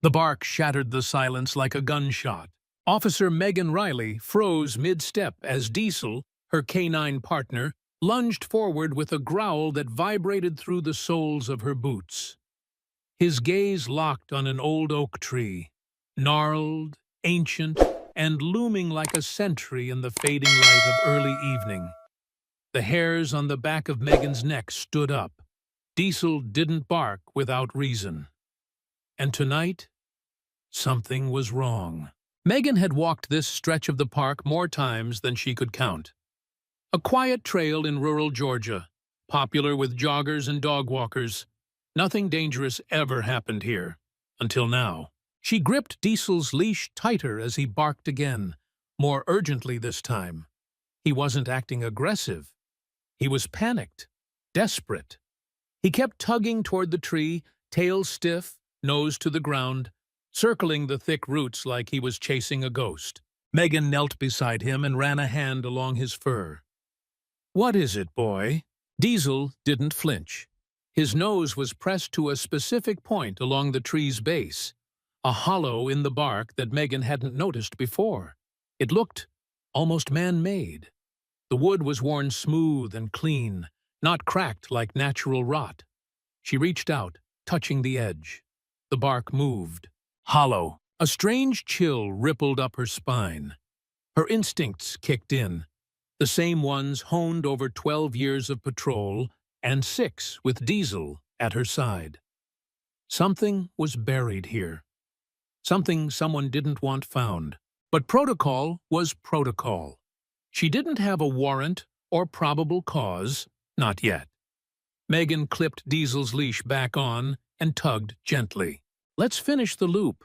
The bark shattered the silence like a gunshot. Officer Megan Riley froze mid-step as Diesel, her canine partner, lunged forward with a growl that vibrated through the soles of her boots. His gaze locked on an old oak tree, gnarled, ancient, and looming like a sentry in the fading light of early evening. The hairs on the back of Megan's neck stood up. Diesel didn't bark without reason. And tonight, something was wrong. Megan had walked this stretch of the park more times than she could count. A quiet trail in rural Georgia, popular with joggers and dog walkers. Nothing dangerous ever happened here, until now. She gripped Diesel's leash tighter as he barked again, more urgently this time. He wasn't acting aggressive. He was panicked, desperate. He kept tugging toward the tree, tail stiff, nose to the ground, circling the thick roots like he was chasing a ghost. Megan knelt beside him and ran a hand along his fur. "What is it, boy?" Diesel didn't flinch. His nose was pressed to a specific point along the tree's base, a hollow in the bark that Megan hadn't noticed before. It looked almost man-made. The wood was worn smooth and clean, not cracked like natural rot. She reached out, touching the edge. The bark moved. Hollow. A strange chill rippled up her spine. Her instincts kicked in, the same ones honed over 12 years of patrol and 6 with Diesel at her side. Something was buried here. Something someone didn't want found. But protocol was protocol. She didn't have a warrant or probable cause, not yet. Megan clipped Diesel's leash back on and tugged gently. "Let's finish the loop.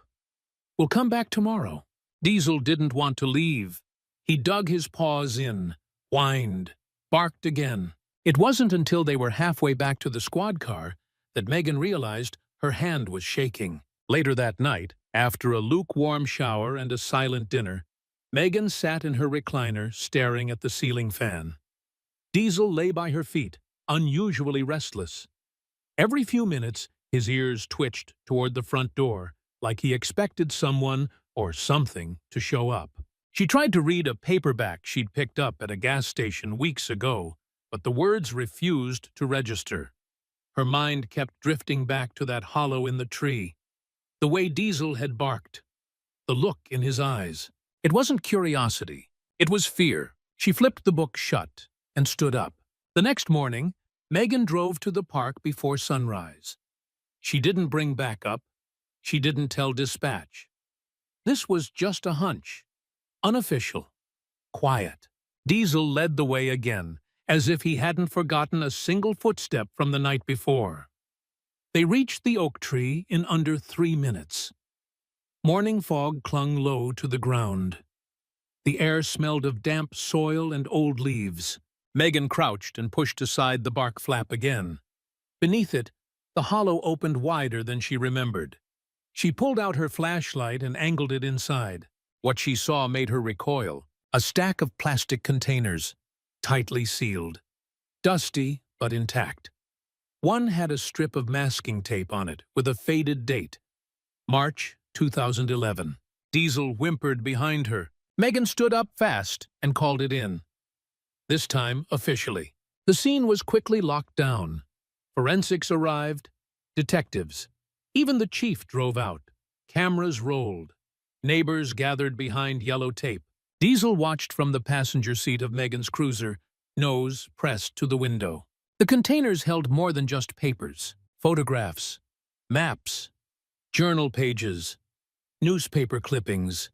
We'll come back tomorrow." Diesel didn't want to leave. He dug his paws in, whined, barked again. It wasn't until they were halfway back to the squad car that Megan realized her hand was shaking. Later that night, after a lukewarm shower and a silent dinner, Megan sat in her recliner staring at the ceiling fan. Diesel lay by her feet, unusually restless. Every few minutes, his ears twitched toward the front door, like he expected someone or something to show up. She tried to read a paperback she'd picked up at a gas station weeks ago, but the words refused to register. Her mind kept drifting back to that hollow in the tree, the way Diesel had barked, the look in his eyes. It wasn't curiosity, it was fear. She flipped the book shut and stood up. The next morning, Megan drove to the park before sunrise. She didn't bring backup. She didn't tell dispatch. This was just a hunch. Unofficial. Quiet. Diesel led the way again, as if he hadn't forgotten a single footstep from the night before. They reached the oak tree in under 3 minutes. Morning fog clung low to the ground. The air smelled of damp soil and old leaves. Megan crouched and pushed aside the bark flap again. Beneath it, the hollow opened wider than she remembered. She pulled out her flashlight and angled it inside. What she saw made her recoil. A stack of plastic containers, tightly sealed. Dusty, but intact. One had a strip of masking tape on it with a faded date. March 2011. Diesel whimpered behind her. Megan stood up fast and called it in. This time, officially. The scene was quickly locked down. Forensics arrived. Detectives. Even the chief drove out. Cameras rolled. Neighbors gathered behind yellow tape. Diesel watched from the passenger seat of Megan's cruiser, nose pressed to the window. The containers held more than just papers. Photographs, maps, journal pages, newspaper clippings,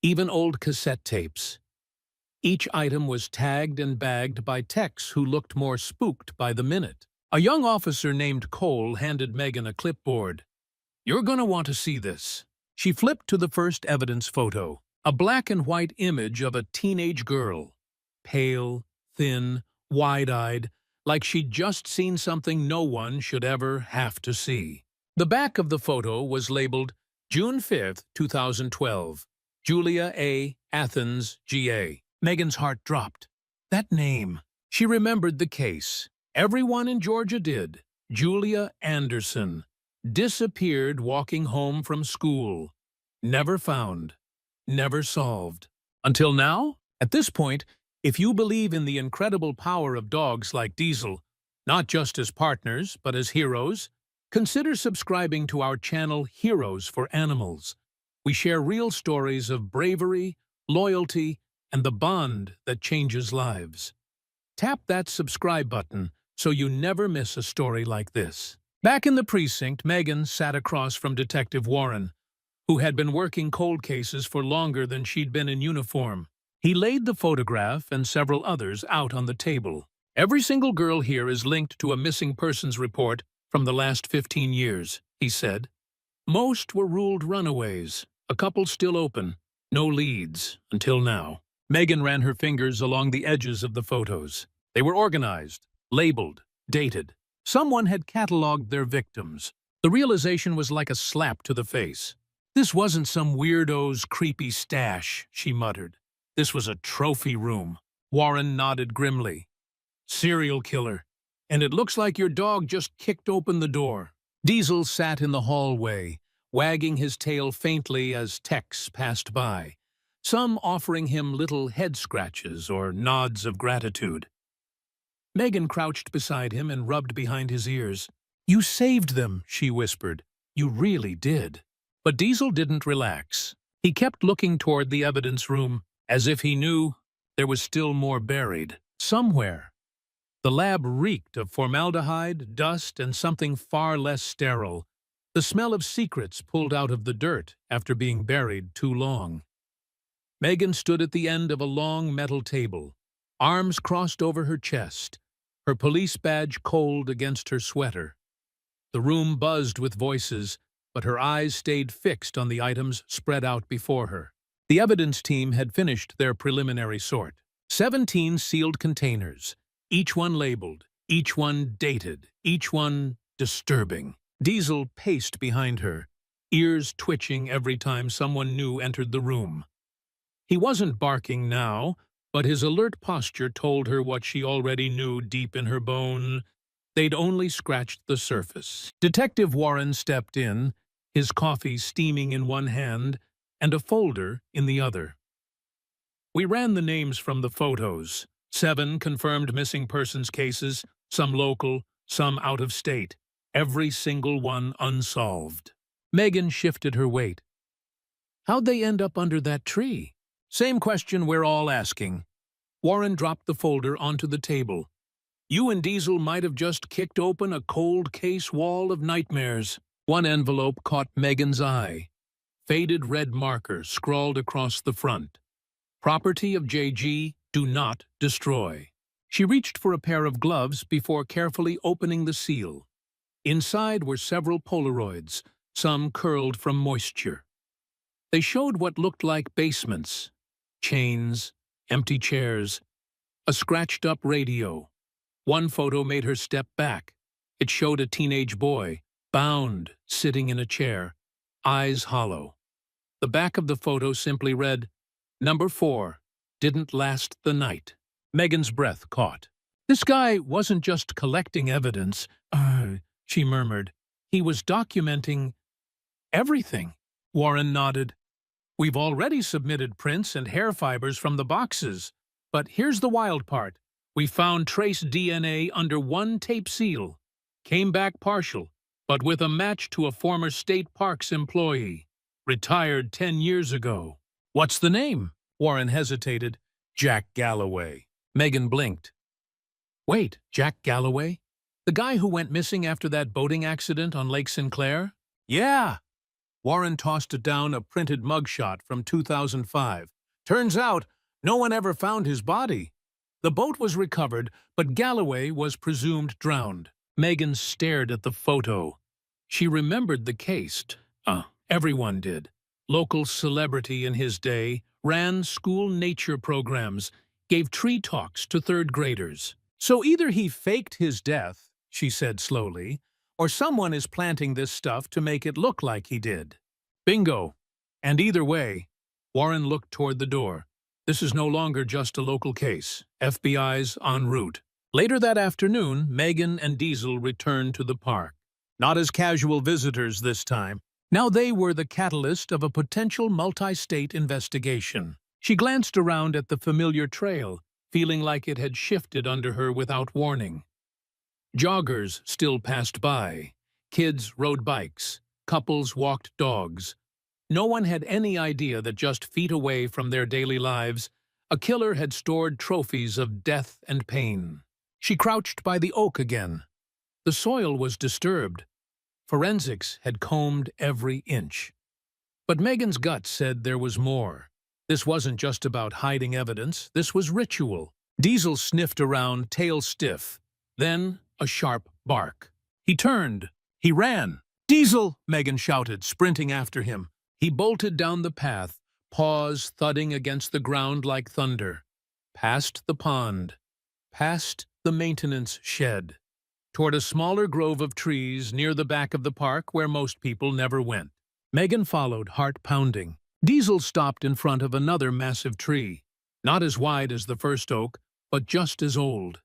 even old cassette tapes. Each item was tagged and bagged by techs who looked more spooked by the minute. A young officer named Cole handed Megan a clipboard. "You're gonna want to see this." She flipped to the first evidence photo, a black and white image of a teenage girl. Pale, thin, wide-eyed, like she'd just seen something no one should ever have to see. The back of the photo was labeled June 5, 2012, Julia A. Athens, GA. Megan's heart dropped. That name. She remembered the case. Everyone in Georgia did. Julia Anderson. disappeared walking home from school. Never found. Never solved. Until now? At this point, if you believe in the incredible power of dogs like Diesel, not just as partners, but as heroes, consider subscribing to our channel Heroes for Animals. We share real stories of bravery, loyalty, and the bond that changes lives. Tap that subscribe button so you never miss a story like this. Back in the precinct, Megan sat across from Detective Warren, who had been working cold cases for longer than she'd been in uniform. He laid the photograph and several others out on the table. Every single girl here is linked to a missing persons report from the last 15 years, he said. Most were ruled runaways, a couple still open, no leads until now. Megan ran her fingers along the edges of the photos. They were organized, labeled, dated. Someone had cataloged their victims. The realization was like a slap to the face. This wasn't some weirdo's creepy stash, she muttered. This was a trophy room. Warren nodded grimly. Serial killer. And it looks like your dog just kicked open the door. Diesel sat in the hallway, wagging his tail faintly as techs passed by, some offering him little head scratches or nods of gratitude. Megan crouched beside him and rubbed behind his ears. You saved them, she whispered. You really did. But Diesel didn't relax. He kept looking toward the evidence room, as if he knew there was still more buried. Somewhere. The lab reeked of formaldehyde, dust, and something far less sterile, the smell of secrets pulled out of the dirt after being buried too long. Megan stood at the end of a long metal table, arms crossed over her chest, her police badge cold against her sweater. The room buzzed with voices, but her eyes stayed fixed on the items spread out before her. The evidence team had finished their preliminary sort. 17 sealed containers, each one labeled, each one dated, each one disturbing. Diesel paced behind her, ears twitching every time someone new entered the room. He wasn't barking now, but his alert posture told her what she already knew deep in her bone. They'd only scratched the surface. Detective Warren stepped in, his coffee steaming in one hand and a folder in the other. We ran the names from the photos. 7 confirmed missing persons cases, some local, some out of state. Every single one unsolved. Megan shifted her weight. How'd they end up under that tree? Same question we're all asking. Warren dropped the folder onto the table. You and Diesel might have just kicked open a cold case wall of nightmares. One envelope caught Megan's eye. Faded red marker scrawled across the front. Property of JG, do not destroy. She reached for a pair of gloves before carefully opening the seal. Inside were several Polaroids, some curled from moisture. They showed what looked like basements, chains, empty chairs, a scratched-up radio. One photo made her step back. It showed a teenage boy, bound, sitting in a chair, eyes hollow. The back of the photo simply read, Number 4, didn't last the night. Megan's breath caught. This guy wasn't just collecting evidence, she murmured. He was documenting everything. Warren nodded. We've already submitted prints and hair fibers from the boxes. But here's the wild part. We found trace DNA under one tape seal. Came back partial, but with a match to a former state parks employee. Retired 10 years ago. What's the name? Warren hesitated. Jack Galloway. Megan blinked. Wait, Jack Galloway? The guy who went missing after that boating accident on Lake Sinclair? Yeah. Warren tossed down a printed mugshot from 2005. Turns out, no one ever found his body. The boat was recovered, but Galloway was presumed drowned. Megan stared at the photo. She remembered the case. Everyone did. Local celebrity in his day, ran school nature programs, gave tree talks to third graders. So either he faked his death, she said slowly, or someone is planting this stuff to make it look like he did. Bingo. And either way, Warren looked toward the door. This is no longer just a local case. FBI's en route. Later that afternoon, Megan and Diesel returned to the park. not as casual visitors this time. Now they were the catalyst of a potential multi-state investigation. She glanced around at the familiar trail, feeling like it had shifted under her without warning. Joggers still passed by. Kids rode bikes. Couples walked dogs. No one had any idea that just feet away from their daily lives, a killer had stored trophies of death and pain. She crouched by the oak again. The soil was disturbed. Forensics had combed every inch. But Megan's gut said there was more. This wasn't just about hiding evidence, this was ritual. Diesel sniffed around, tail stiff. Then a sharp bark. He turned. He ran. "Diesel!" Megan shouted, sprinting after him. He bolted down the path, paws thudding against the ground like thunder. Past the pond. Past the maintenance shed. Toward a smaller grove of trees near the back of the park where most people never went. Megan followed, heart pounding. Diesel stopped in front of another massive tree, not as wide as the first oak, but just as old.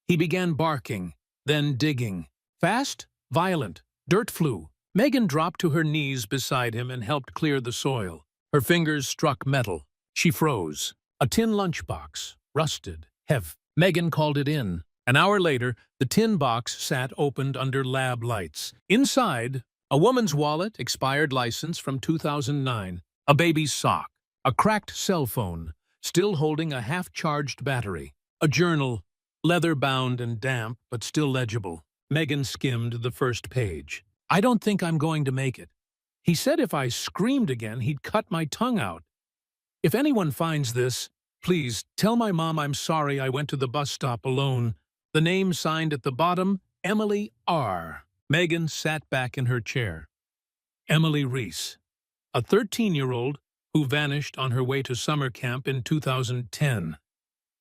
He began barking, then digging. Fast, violent, dirt flew. Megan dropped to her knees beside him and helped clear the soil. Her fingers struck metal. She froze. A tin lunchbox, rusted, heavy. Megan called it in. An hour later, the tin box sat opened under lab lights. Inside, a woman's wallet, expired license from 2009, a baby's sock, a cracked cell phone, still holding a half-charged battery, a journal, leather-bound and damp, but still legible. Megan skimmed the first page. "I don't think I'm going to make it. He said if I screamed again, he'd cut my tongue out. If anyone finds this, please tell my mom I'm sorry I went to the bus stop alone. The name signed at the bottom, Emily R." Megan sat back in her chair. Emily Reese, a 13-year-old who vanished on her way to summer camp in 2010.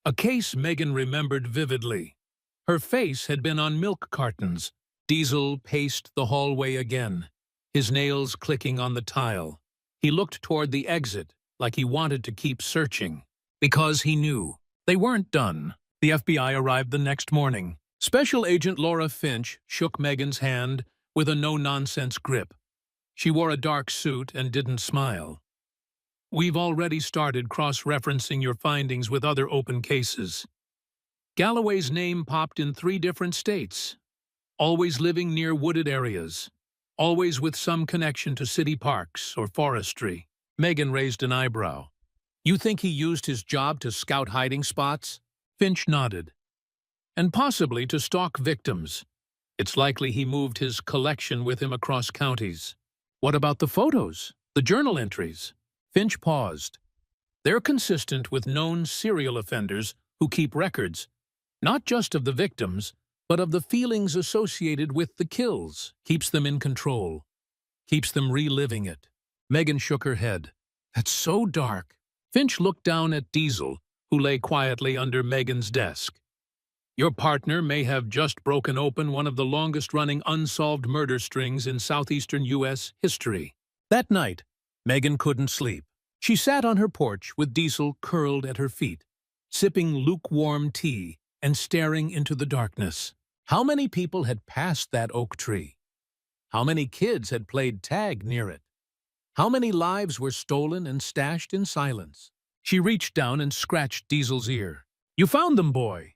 A case Megan remembered vividly. Her face had been on milk cartons. Diesel paced the hallway again, his nails clicking on the tile. He looked toward the exit like he wanted to keep searching. Because he knew. They weren't done. The FBI arrived the next morning. Special Agent Laura Finch shook Megan's hand with a no-nonsense grip. She wore a dark suit and didn't smile. "We've already started cross-referencing your findings with other open cases. Galloway's name popped in 3 different states. Always living near wooded areas. Always with some connection to city parks or forestry." Megan raised an eyebrow. "You think he used his job to scout hiding spots?" Finch nodded. "And possibly to stalk victims. It's likely he moved his collection with him across counties." "What about the photos? The journal entries?" Finch paused. "They're consistent with known serial offenders who keep records, not just of the victims, but of the feelings associated with the kills. Keeps them in control. Keeps them reliving it." Megan shook her head. "That's so dark." Finch looked down at Diesel, who lay quietly under Megan's desk. "Your partner may have just broken open one of the longest-running unsolved murder strings in southeastern U.S. history." That night, Megan couldn't sleep. She sat on her porch with Diesel curled at her feet, sipping lukewarm tea and staring into the darkness. How many people had passed that oak tree? How many kids had played tag near it? How many lives were stolen and stashed in silence? She reached down and scratched Diesel's ear. "You found them, boy.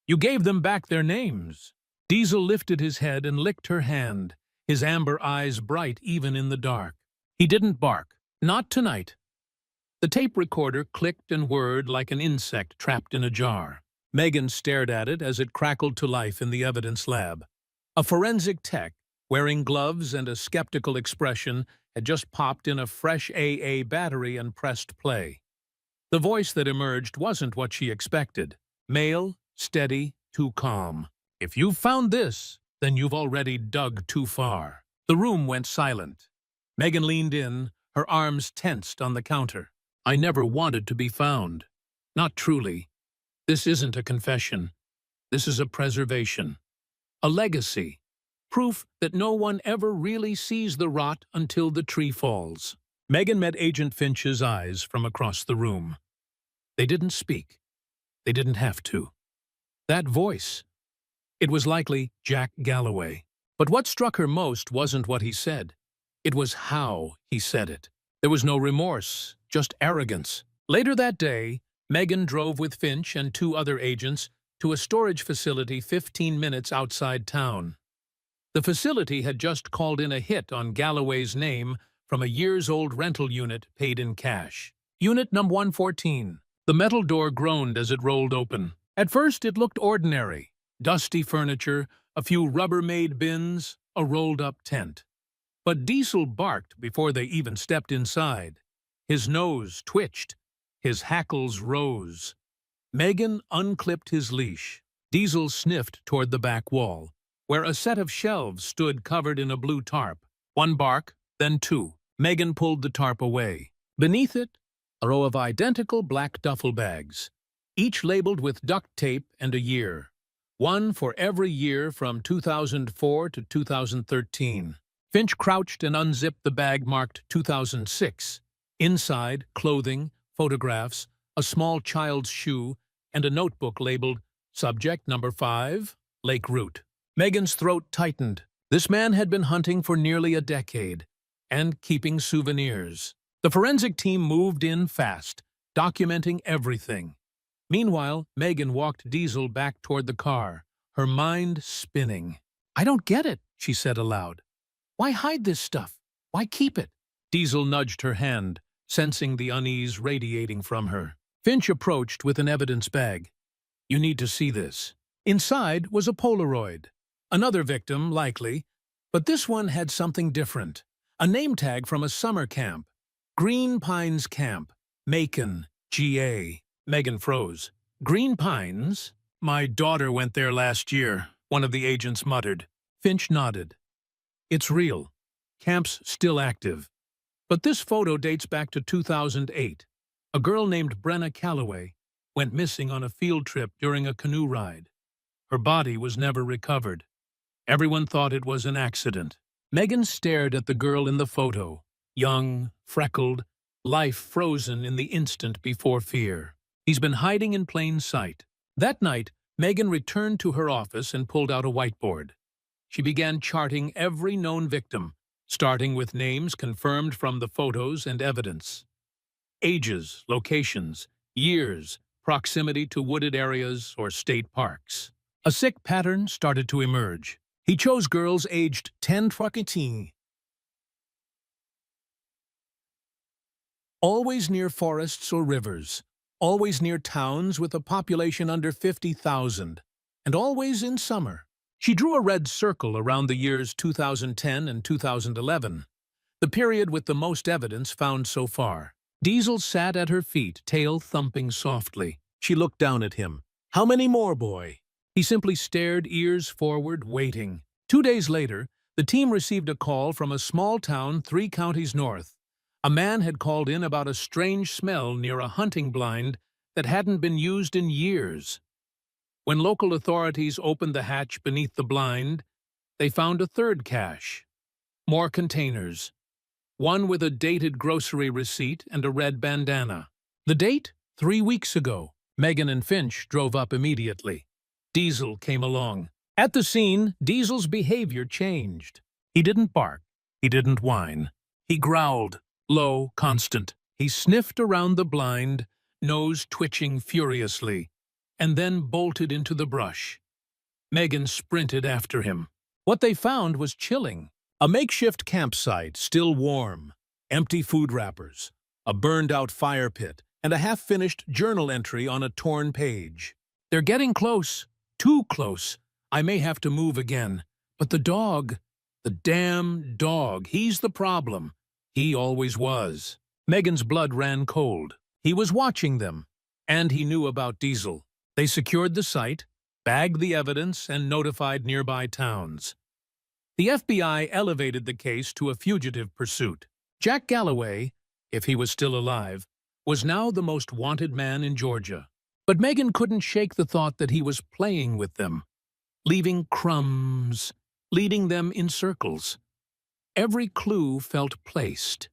You gave them back their names." Diesel lifted his head and licked her hand, his amber eyes bright even in the dark. He didn't bark. Not tonight. The tape recorder clicked and whirred like an insect trapped in a jar. Megan stared at it as it crackled to life in the evidence lab. A forensic tech, wearing gloves and a skeptical expression, had just popped in a fresh AA battery and pressed play. The voice that emerged wasn't what she expected. Male, steady, too calm. "If you've found this, then you've already dug too far." The room went silent. Megan leaned in, her arms tensed on the counter. "I never wanted to be found. Not truly. This isn't a confession. This is a preservation. A legacy. Proof that no one ever really sees the rot until the tree falls." Megan met Agent Finch's eyes from across the room. They didn't speak. They didn't have to. That voice. It was likely Jack Galloway. But what struck her most wasn't what he said. It was how he said it. There was no remorse, just arrogance. Later that day, Megan drove with Finch and two other agents to a storage facility 15 minutes outside town. The facility had just called in a hit on Galloway's name from a years-old rental unit paid in cash. Unit number 114. The metal door groaned as it rolled open. At first, it looked ordinary. Dusty furniture, a few Rubbermaid bins, a rolled-up tent. But Diesel barked before they even stepped inside. His nose twitched. His hackles rose. Megan unclipped his leash. Diesel sniffed toward the back wall, where a set of shelves stood covered in a blue tarp. One bark, then two. Megan pulled the tarp away. Beneath it, a row of identical black duffel bags, each labeled with duct tape and a year. One for every year from 2004 to 2013. Finch crouched and unzipped the bag marked 2006. Inside, clothing, photographs, a small child's shoe, and a notebook labeled Subject Number 5, Lake Route. Megan's throat tightened. This man had been hunting for nearly a decade and keeping souvenirs. The forensic team moved in fast, documenting everything. Meanwhile, Megan walked Diesel back toward the car, her mind spinning. "I don't get it," she said aloud. "Why hide this stuff? Why keep it?" Diesel nudged her hand, sensing the unease radiating from her. Finch approached with an evidence bag. "You need to see this." Inside was a Polaroid. Another victim, likely, but this one had something different. A name tag from a summer camp. Green Pines Camp, Macon, GA. Megan froze. "Green Pines? My daughter went there last year," one of the agents muttered. Finch nodded. "It's real. Camp's still active. But this photo dates back to 2008. A girl named Brenna Calloway went missing on a field trip during a canoe ride. Her body was never recovered. Everyone thought it was an accident." Megan stared at the girl in the photo, young, freckled, life frozen in the instant before fear. "He's been hiding in plain sight." That night, Megan returned to her office and pulled out a whiteboard. She began charting every known victim, starting with names confirmed from the photos and evidence. Ages, locations, years, proximity to wooded areas or state parks. A sick pattern started to emerge. He chose girls aged 10 to 14. Always near forests or rivers, always near towns with a population under 50,000, and always in summer. She drew a red circle around the years 2010 and 2011, the period with the most evidence found so far. Diesel sat at her feet, tail thumping softly. She looked down at him. "How many more, boy?" He simply stared, ears forward, waiting. 2 days later, the team received a call from a small town 3 counties north. A man had called in about a strange smell near a hunting blind that hadn't been used in years. When local authorities opened the hatch beneath the blind, they found a third cache. More containers. One with a dated grocery receipt and a red bandana. The date? 3 weeks ago. Megan and Finch drove up immediately. Diesel came along. At the scene, Diesel's behavior changed. He didn't bark. He didn't whine. He growled, low, constant. He sniffed around the blind, nose twitching furiously, and then bolted into the brush. Megan sprinted after him. What they found was chilling. A makeshift campsite, still warm, empty food wrappers, a burned-out fire pit, and a half-finished journal entry on a torn page. "They're getting close. Too close. I may have to move again. But the dog, the damn dog, he's the problem. He always was." Megan's blood ran cold. He was watching them, and he knew about Diesel. They secured the site, bagged the evidence, and notified nearby towns. The FBI elevated the case to a fugitive pursuit. Jack Galloway, if he was still alive, was now the most wanted man in Georgia. But Megan couldn't shake the thought that he was playing with them, leaving crumbs, leading them in circles. Every clue felt placed,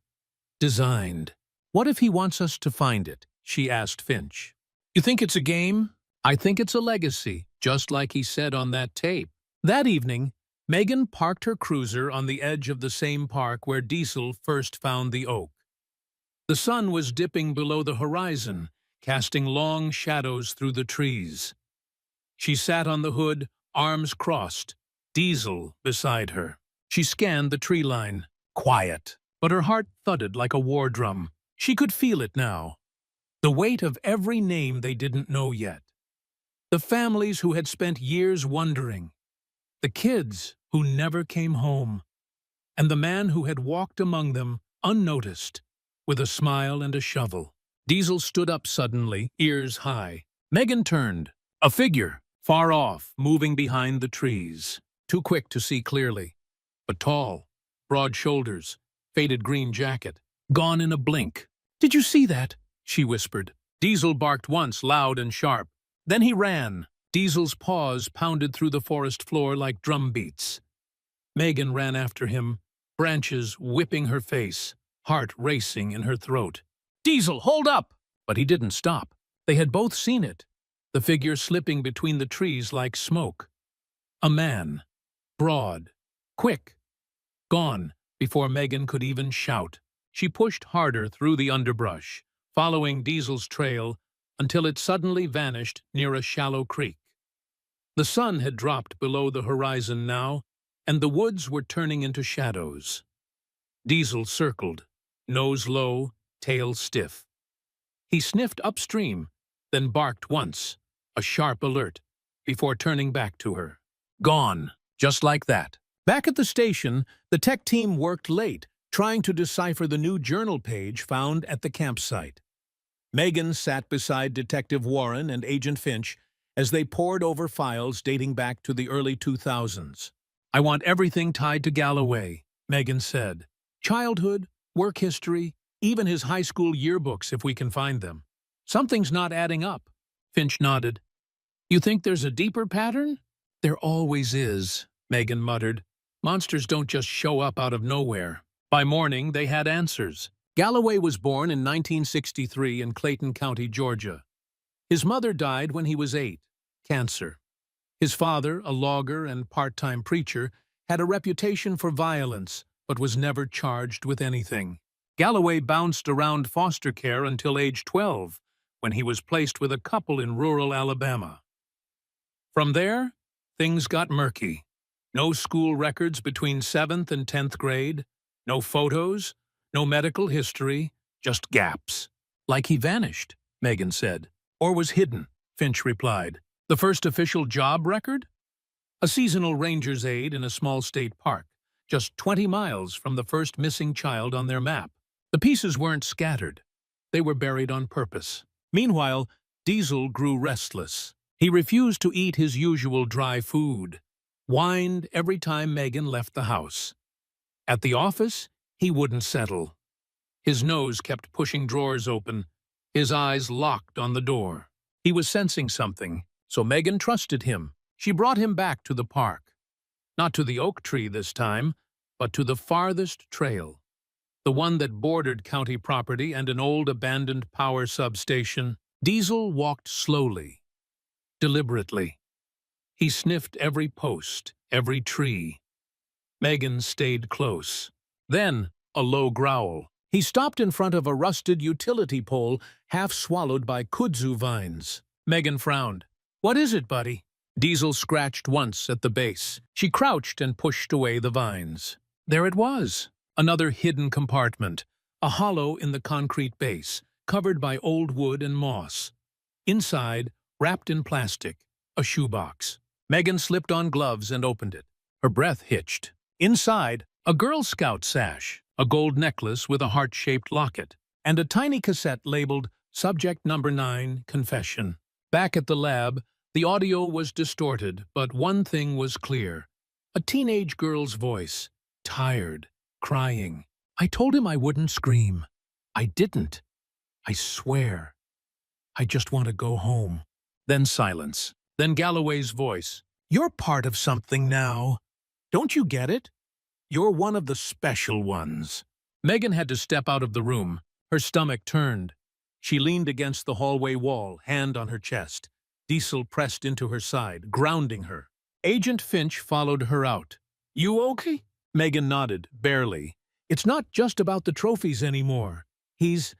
designed. "What if he wants us to find it?" she asked Finch. "You think it's a game?" "I think it's a legacy, just like he said on that tape." That evening, Megan parked her cruiser on the edge of the same park where Diesel first found the oak. The sun was dipping below the horizon, casting long shadows through the trees. She sat on the hood, arms crossed, Diesel beside her. She scanned the tree line. Quiet, but her heart thudded like a war drum. She could feel it now. The weight of every name they didn't know yet. The families who had spent years wondering. The kids who never came home. And the man who had walked among them, unnoticed, with a smile and a shovel. Diesel stood up suddenly, ears high. Megan turned. A figure, far off, moving behind the trees. Too quick to see clearly, but tall, broad shoulders, faded green jacket. Gone in a blink. "Did you see that?" she whispered. Diesel barked once, loud and sharp. Then he ran. Diesel's paws pounded through the forest floor like drum beats. Megan ran after him, branches whipping her face, heart racing in her throat. "Diesel, hold up!" But he didn't stop. They had both seen it, the figure slipping between the trees like smoke. A man, broad, quick, gone before Megan could even shout. She pushed harder through the underbrush, following Diesel's trail until it suddenly vanished near a shallow creek. The sun had dropped below the horizon now, and the woods were turning into shadows. Diesel circled, nose low, tail stiff. He sniffed upstream, then barked once, a sharp alert, before turning back to her. Gone, just like that. Back at the station, the tech team worked late, trying to decipher the new journal page found at the campsite. Megan sat beside Detective Warren and Agent Finch as they pored over files dating back to the early 2000s. "I want everything tied to Galloway," Megan said. "Childhood, work history, even his high school yearbooks if we can find them. Something's not adding up." Finch nodded. "You think there's a deeper pattern?" "There always is," Megan muttered. "Monsters don't just show up out of nowhere." By morning, they had answers. Galloway was born in 1963 in Clayton County, Georgia. His mother died when he was 8, cancer. His father, a logger and part-time preacher, had a reputation for violence, but was never charged with anything. Galloway bounced around foster care until age 12, when he was placed with a couple in rural Alabama. From there, things got murky. No school records between 7th and 10th grade, no photos, no medical history, just gaps. "Like he vanished," Megan said. "Or was hidden," Finch replied. "The first official job record? A seasonal ranger's aide in a small state park, just 20 miles from the first missing child on their map. The pieces weren't scattered. They were buried on purpose." Meanwhile, Diesel grew restless. He refused to eat his usual dry food, whined every time Megan left the house. At the office, he wouldn't settle. His nose kept pushing drawers open, his eyes locked on the door. He was sensing something, so Megan trusted him. She brought him back to the park. Not to the oak tree this time, but to the farthest trail, the one that bordered county property and an old abandoned power substation. Diesel walked slowly, deliberately. He sniffed every post, every tree. Megan stayed close. Then, a low growl. He stopped in front of a rusted utility pole half swallowed by kudzu vines. Megan frowned. "What is it, buddy?" Diesel scratched once at the base. She crouched and pushed away the vines. There it was, another hidden compartment, a hollow in the concrete base, covered by old wood and moss. Inside, wrapped in plastic, a shoebox. Megan slipped on gloves and opened it. Her breath hitched. Inside, a Girl Scout sash, a gold necklace with a heart-shaped locket, and a tiny cassette labeled Subject Number 9, Confession. Back at the lab, the audio was distorted, but one thing was clear. A teenage girl's voice, tired, crying. "I told him I wouldn't scream. I didn't. I swear. I just want to go home." Then silence. Then Galloway's voice. "You're part of something now. Don't you get it? You're one of the special ones." Megan had to step out of the room. Her stomach turned. She leaned against the hallway wall, hand on her chest. Diesel pressed into her side, grounding her. Agent Finch followed her out. You okay? Megan nodded, barely. It's not just about the trophies anymore. He's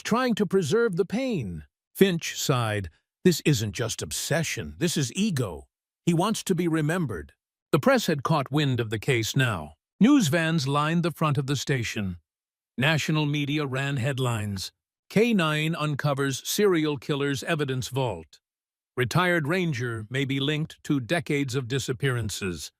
trying to preserve the pain. Finch sighed. This isn't just obsession, this is ego. He wants to be remembered. The press had caught wind of the case now. News vans lined the front of the station. National media ran headlines. K9 uncovers serial killer's evidence vault. Retired ranger may be linked to decades of disappearances.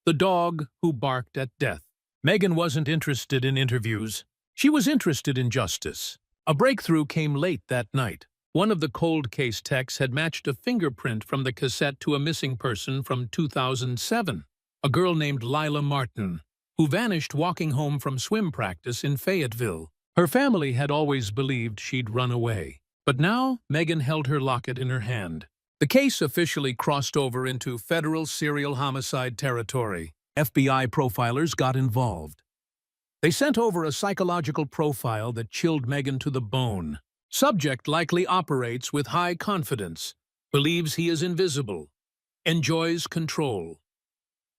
The dog who barked at death. Megan wasn't interested in interviews. She was interested in justice. A breakthrough came late that night. One of the cold case techs had matched a fingerprint from the cassette to a missing person from 2007, a girl named Lila Martin, who vanished walking home from swim practice in Fayetteville. Her family had always believed she'd run away, but now Megan held her locket in her hand. The case officially crossed over into federal serial homicide territory. FBI profilers got involved. They sent over a psychological profile that chilled Megan to the bone. Subject likely operates with high confidence, believes he is invisible, enjoys control.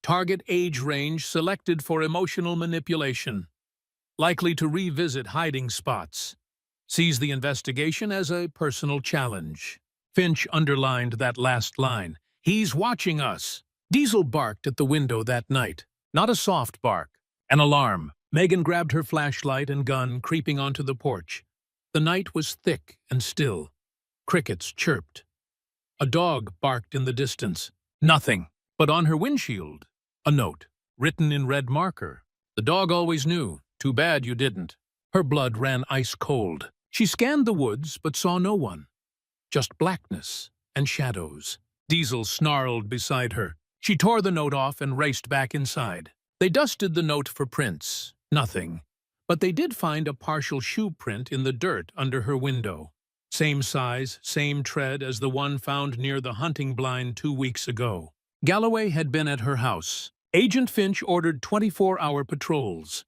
Target age range selected for emotional manipulation, likely to revisit hiding spots. Sees the investigation as a personal challenge. Finch underlined that last line. He's watching us. Diesel barked at the window that night. Not a soft bark, an alarm. Megan grabbed her flashlight and gun, creeping onto the porch. The night was thick and still. Crickets chirped. A dog barked in the distance. Nothing. But on her windshield, a note, written in red marker. The dog always knew. Too bad you didn't. Her blood ran ice cold. She scanned the woods but saw no one. Just blackness and shadows. Diesel snarled beside her. She tore the note off and raced back inside. They dusted the note for prints. Nothing. But they did find a partial shoe print in the dirt under her window. Same size, same tread as the one found near the hunting blind 2 weeks ago. Galloway had been at her house. Agent Finch ordered 24-hour patrols.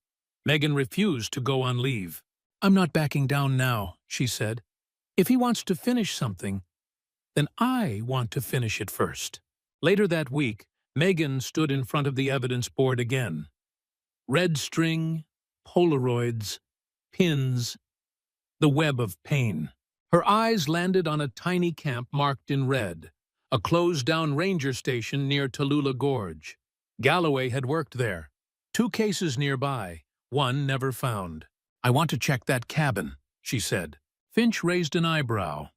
Megan refused to go on leave. I'm not backing down now, she said. If he wants to finish something, then I want to finish it first. Later that week, Megan stood in front of the evidence board again. Red string, Polaroids, pins, the web of pain. Her eyes landed on a tiny camp marked in red, a closed-down ranger station near Tallulah Gorge. Galloway had worked there. 2 cases nearby, one never found. I want to check that cabin, she said. Finch raised an eyebrow.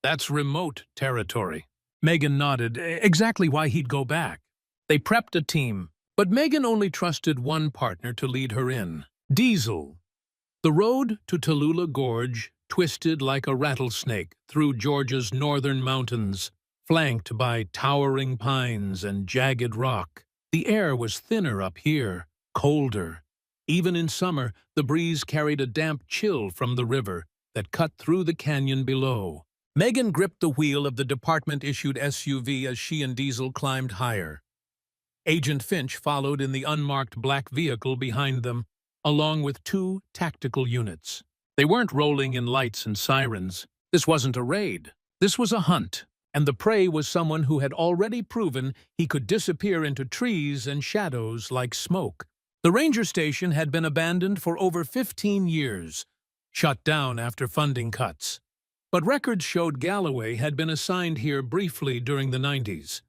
That's remote territory. Megan nodded, exactly why he'd go back. They prepped a team, but Megan only trusted one partner to lead her in. Diesel. The road to Tallulah Gorge twisted like a rattlesnake through Georgia's northern mountains, flanked by towering pines and jagged rock. The air was thinner up here, colder. Even in summer, the breeze carried a damp chill from the river that cut through the canyon below. Megan gripped the wheel of the department-issued SUV as she and Diesel climbed higher. Agent Finch followed in the unmarked black vehicle behind them, along with 2 tactical units. They weren't rolling in lights and sirens. This wasn't a raid. This was a hunt, and the prey was someone who had already proven he could disappear into trees and shadows like smoke. The ranger station had been abandoned for over 15 years, shut down after funding cuts. But records showed Galloway had been assigned here briefly during the 90s.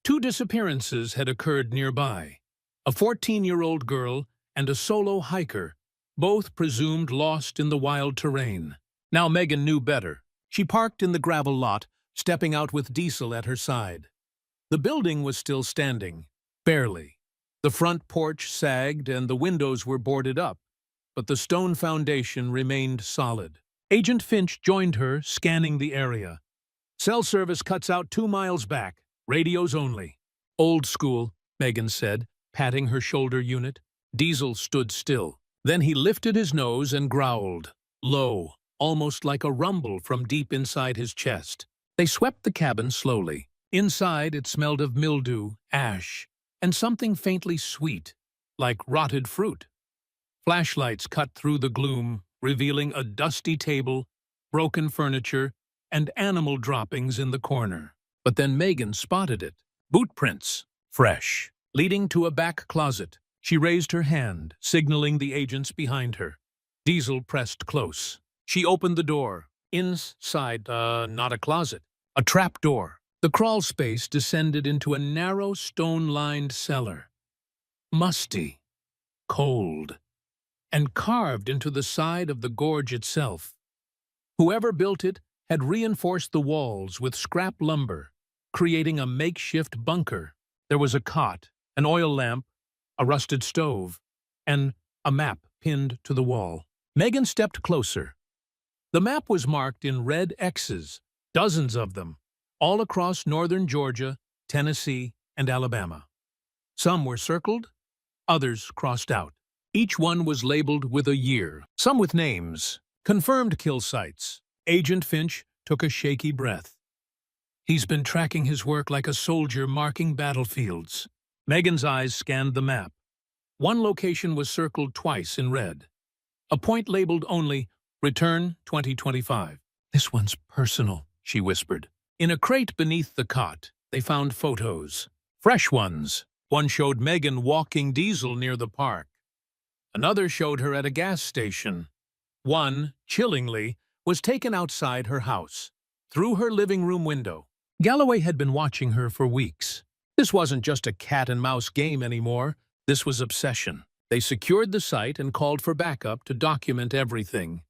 2 disappearances had occurred nearby. A 14-year-old girl and a solo hiker, both presumed lost in the wild terrain. Now Megan knew better. She parked in the gravel lot, stepping out with Diesel at her side. The building was still standing, barely. The front porch sagged and the windows were boarded up, but the stone foundation remained solid. Agent Finch joined her, scanning the area. Cell service cuts out 2 miles back, radios only. Old school, Megan said, patting her shoulder unit. Diesel stood still. Then he lifted his nose and growled, low, almost like a rumble from deep inside his chest. They swept the cabin slowly. Inside it smelled of mildew, ash, and something faintly sweet, like rotted fruit. Flashlights cut through the gloom, revealing a dusty table, broken furniture, and animal droppings in the corner. But then Megan spotted it. Boot prints. Fresh. leading to a back closet. She raised her hand, signaling the agents behind her. Diesel pressed close. She opened the door. Inside, not a closet, a trap door. The crawl space descended into a narrow, stone-lined cellar. Musty, cold, and carved into the side of the gorge itself. Whoever built it had reinforced the walls with scrap lumber, creating a makeshift bunker. There was a cot, an oil lamp, a rusted stove, and a map pinned to the wall. Megan stepped closer. The map was marked in red X's, dozens of them, all across northern Georgia, Tennessee, and Alabama. Some were circled, others crossed out. Each one was labeled with a year, some with names, confirmed kill sites. Agent Finch took a shaky breath. He's been tracking his work like a soldier marking battlefields. Megan's eyes scanned the map. One location was circled twice in red. A point labeled only, Return 2025. This one's personal, she whispered. In a crate beneath the cot, they found photos. Fresh ones. One showed Megan walking Diesel near the park. Another showed her at a gas station. One, chillingly, was taken outside her house, through her living room window. Galloway had been watching her for weeks. This wasn't just a cat-and-mouse game anymore. This was obsession. They secured the site and called for backup to document everything.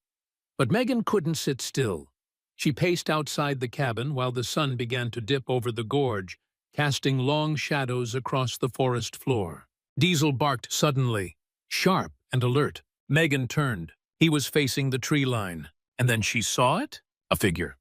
But Megan couldn't sit still. She paced outside the cabin while the sun began to dip over the gorge, casting long shadows across the forest floor. Diesel barked suddenly, sharp and alert. Megan turned. He was facing the tree line. And then she saw it? A figure.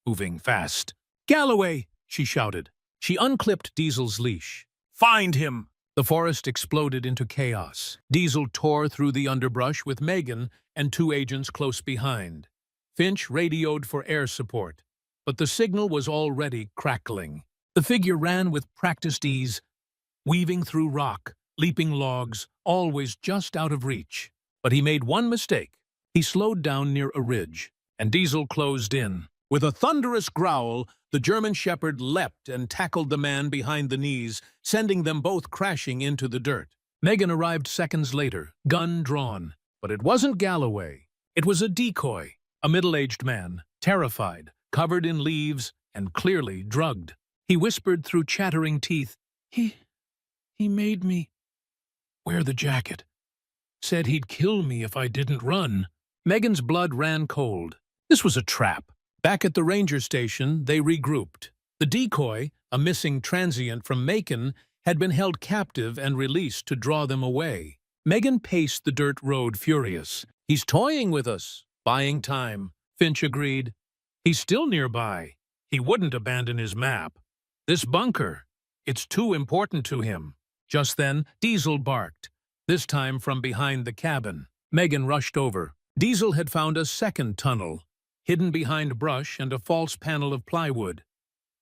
Moving fast. "Galloway!" she shouted. She unclipped Diesel's leash. "Find him!" The forest exploded into chaos. Diesel tore through the underbrush with Megan and two agents close behind. Finch radioed for air support, but the signal was already crackling. The figure ran with practiced ease, weaving through rock, leaping logs, always just out of reach. But he made one mistake. He slowed down near a ridge, and Diesel closed in. With a thunderous growl, the German shepherd leapt and tackled the man behind the knees, sending them both crashing into the dirt. Megan arrived seconds later, gun drawn. But it wasn't Galloway. It was a decoy, a middle-aged man, terrified, covered in leaves, and clearly drugged. He whispered through chattering teeth, He made me wear the jacket. Said he'd kill me if I didn't run." Megan's blood ran cold. This was a trap. Back at the ranger station, they regrouped. The decoy, a missing transient from Macon, had been held captive and released to draw them away. Megan paced the dirt road furious. "He's toying with us, buying time," Finch agreed. "He's still nearby. He wouldn't abandon his map. This bunker, it's too important to him." Just then, Diesel barked, this time from behind the cabin. Megan rushed over. Diesel had found a second tunnel, hidden behind brush and a false panel of plywood.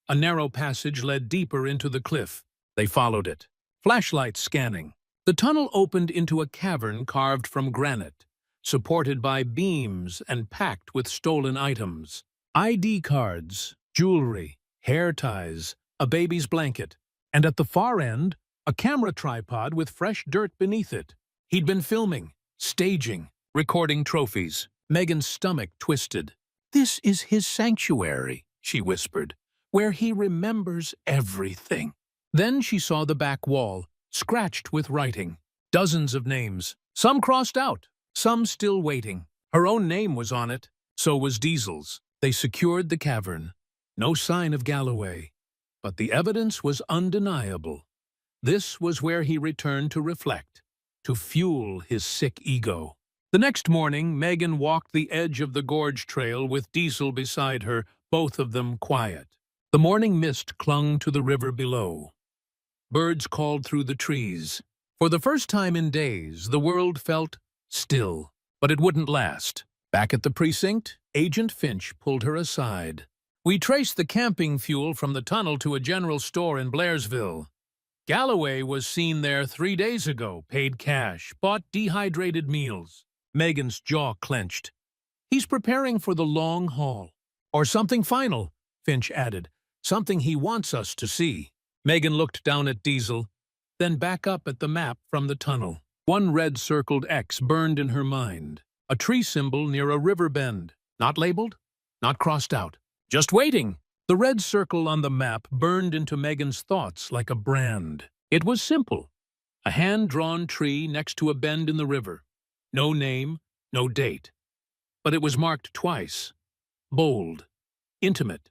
A narrow passage led deeper into the cliff. They followed it, flashlights scanning. The tunnel opened into a cavern carved from granite, supported by beams and packed with stolen items. ID cards, jewelry, hair ties, a baby's blanket, and at the far end, a camera tripod with fresh dirt beneath it. He'd been filming, staging, recording trophies. Megan's stomach twisted. "This is his sanctuary," she whispered, "where he remembers everything." Then she saw the back wall, scratched with writing. Dozens of names, some crossed out, some still waiting. Her own name was on it, so was Diesel's. They secured the cavern. No sign of Galloway. But the evidence was undeniable. This was where he returned to reflect, to fuel his sick ego. The next morning, Megan walked the edge of the gorge trail with Diesel beside her, both of them quiet. The morning mist clung to the river below. Birds called through the trees. For the first time in days, the world felt still, but it wouldn't last. Back at the precinct, Agent Finch pulled her aside. "We traced the camping fuel from the tunnel to a general store in Blairsville. Galloway was seen there 3 days ago, paid cash, bought dehydrated meals." Megan's jaw clenched. "He's preparing for the long haul. Or something final," Finch added. "Something he wants us to see." Megan looked down at Diesel, then back up at the map from the tunnel. One red-circled X burned in her mind, a tree symbol near a river bend. Not labeled, not crossed out, just waiting. The red circle on the map burned into Megan's thoughts like a brand. It was simple. A hand-drawn tree next to a bend in the river. No name, no date. But it was marked twice. Bold, intimate,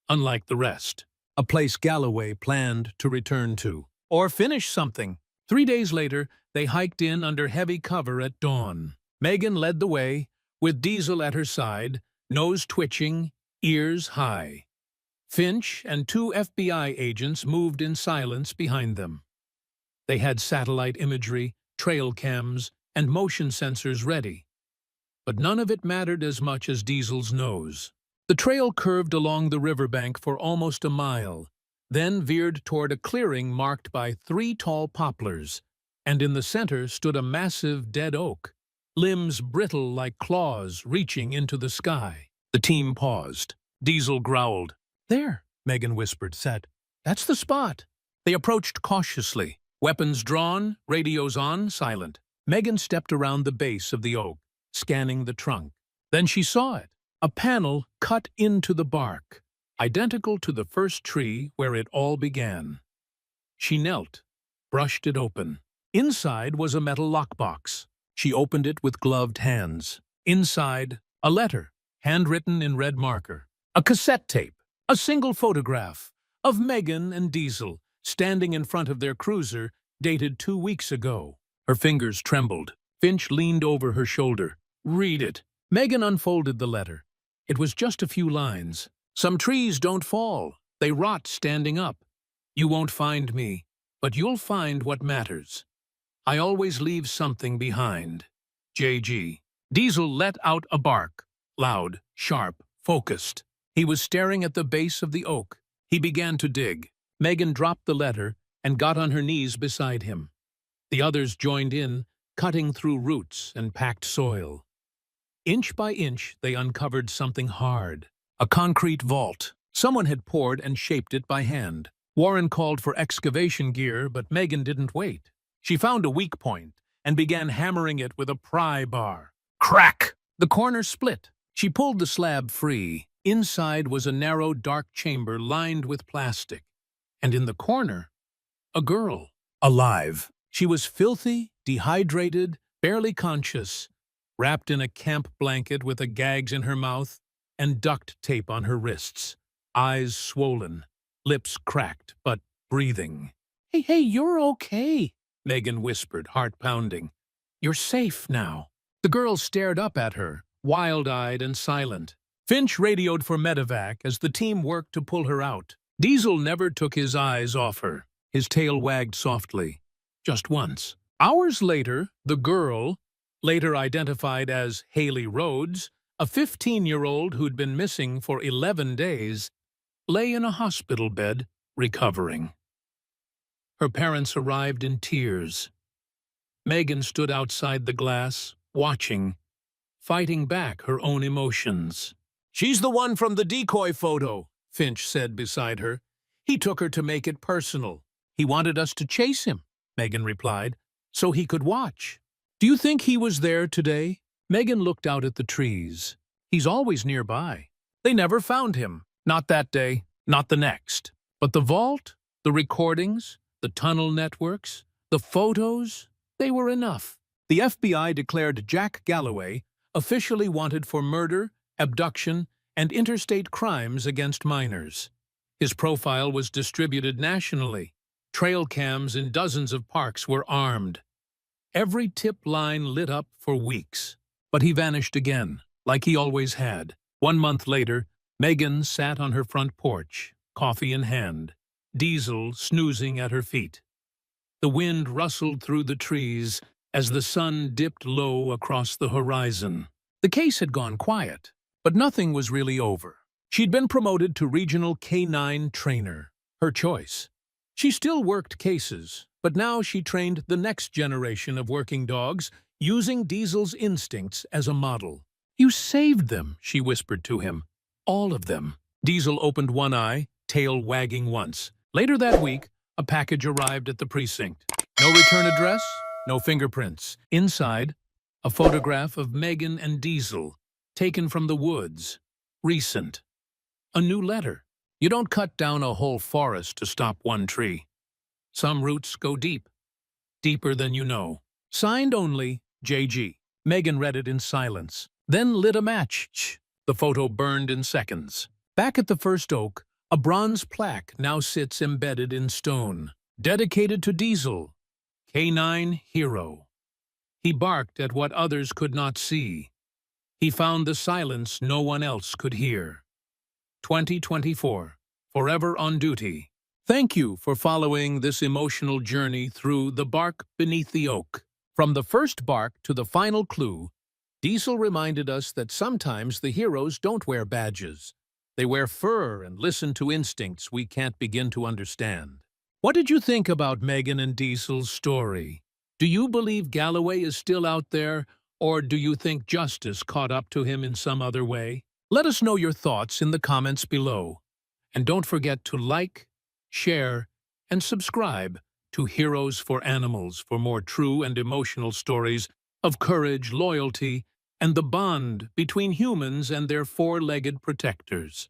unlike the rest. A place Galloway planned to return to. Or finish something. 3 days later, they hiked in under heavy cover at dawn. Megan led the way, with Diesel at her side, nose twitching, ears high. Finch and 2 FBI agents moved in silence behind them. They had satellite imagery, trail cams, and motion sensors ready. But none of it mattered as much as Diesel's nose. The trail curved along the riverbank for almost a mile, then veered toward a clearing marked by 3 tall poplars, and in the center stood a massive dead oak, limbs brittle like claws reaching into the sky. The team paused. Diesel growled. "There," Megan whispered, said. "That's the spot." They approached cautiously, weapons drawn, radios on, silent. Megan stepped around the base of the oak, scanning the trunk. Then she saw it, a panel cut into the bark, identical to the first tree where it all began. She knelt, brushed it open. Inside was a metal lockbox. She opened it with gloved hands. Inside, a letter, handwritten in red marker. A cassette tape, a single photograph of Megan and Diesel standing in front of their cruiser, dated 2 weeks ago. Her fingers trembled. Finch leaned over her shoulder. "Read it." Megan unfolded the letter. It was just a few lines. "Some trees don't fall. They rot standing up. You won't find me, but you'll find what matters. I always leave something behind. J.G." Diesel let out a bark. Loud, sharp, focused. He was staring at the base of the oak. He began to dig. Megan dropped the letter and got on her knees beside him. The others joined in, cutting through roots and packed soil. Inch by inch, they uncovered something hard. A concrete vault. Someone had poured and shaped it by hand. Warren called for excavation gear, but Megan didn't wait. She found a weak point and began hammering it with a pry bar. Crack! The corner split. She pulled the slab free. Inside was a narrow, dark chamber lined with plastic. And in the corner, a girl. Alive. She was filthy, dehydrated, barely conscious, wrapped in a camp blanket with the gags in her mouth and duct tape on her wrists. Eyes swollen, lips cracked, but breathing. Hey, you're okay," Megan whispered, heart pounding. "You're safe now." The girl stared up at her, wild-eyed and silent. Finch radioed for medevac as the team worked to pull her out. Diesel never took his eyes off her. His tail wagged softly. Just once. Hours later, the girl, later identified as Haley Rhodes, a 15-year-old who'd been missing for 11 days, lay in a hospital bed, recovering. Her parents arrived in tears. Megan stood outside the glass, watching, fighting back her own emotions. "She's the one from the decoy photo," Finch said beside her. "He took her to make it personal. He wanted us to chase him," Megan replied, "so he could watch." "Do you think he was there today?" Megan looked out at the trees. "He's always nearby." They never found him. Not that day, not the next. But the vault, the recordings, the tunnel networks, the photos, they were enough. The FBI declared Jack Galloway officially wanted for murder, abduction, and interstate crimes against minors. His profile was distributed nationally. Trail cams in dozens of parks were armed. Every tip line lit up for weeks. But he vanished again, like he always had. 1 month later, Megan sat on her front porch, coffee in hand, Diesel snoozing at her feet. The wind rustled through the trees as the sun dipped low across the horizon. The case had gone quiet, but nothing was really over. She'd been promoted to regional K-9 trainer, her choice. She still worked cases, but now she trained the next generation of working dogs, using Diesel's instincts as a model. "You saved them," she whispered to him. "All of them." Diesel opened one eye, tail wagging once. Later that week, a package arrived at the precinct. No return address, no fingerprints. Inside, a photograph of Megan and Diesel, taken from the woods. Recent. A new letter. You don't cut down a whole forest to stop one tree. Some roots go deep, deeper than you know. Signed only, JG. Megan read it in silence, then lit a match. The photo burned in seconds. Back at the first oak, a bronze plaque now sits embedded in stone, dedicated to Diesel, K9 hero. He barked at what others could not see. He found the silence no one else could hear. 2024, forever on duty. Thank you for following this emotional journey through The Bark Beneath the Oak. From the first bark to the final clue, Diesel reminded us that sometimes the heroes don't wear badges. They wear fur and listen to instincts we can't begin to understand. What did you think about Megan and Diesel's story? Do you believe Galloway is still out there, or do you think justice caught up to him in some other way? Let us know your thoughts in the comments below. And don't forget to like, share, and subscribe to Heroes for Animals for more true and emotional stories of courage, loyalty, and the bond between humans and their four-legged protectors.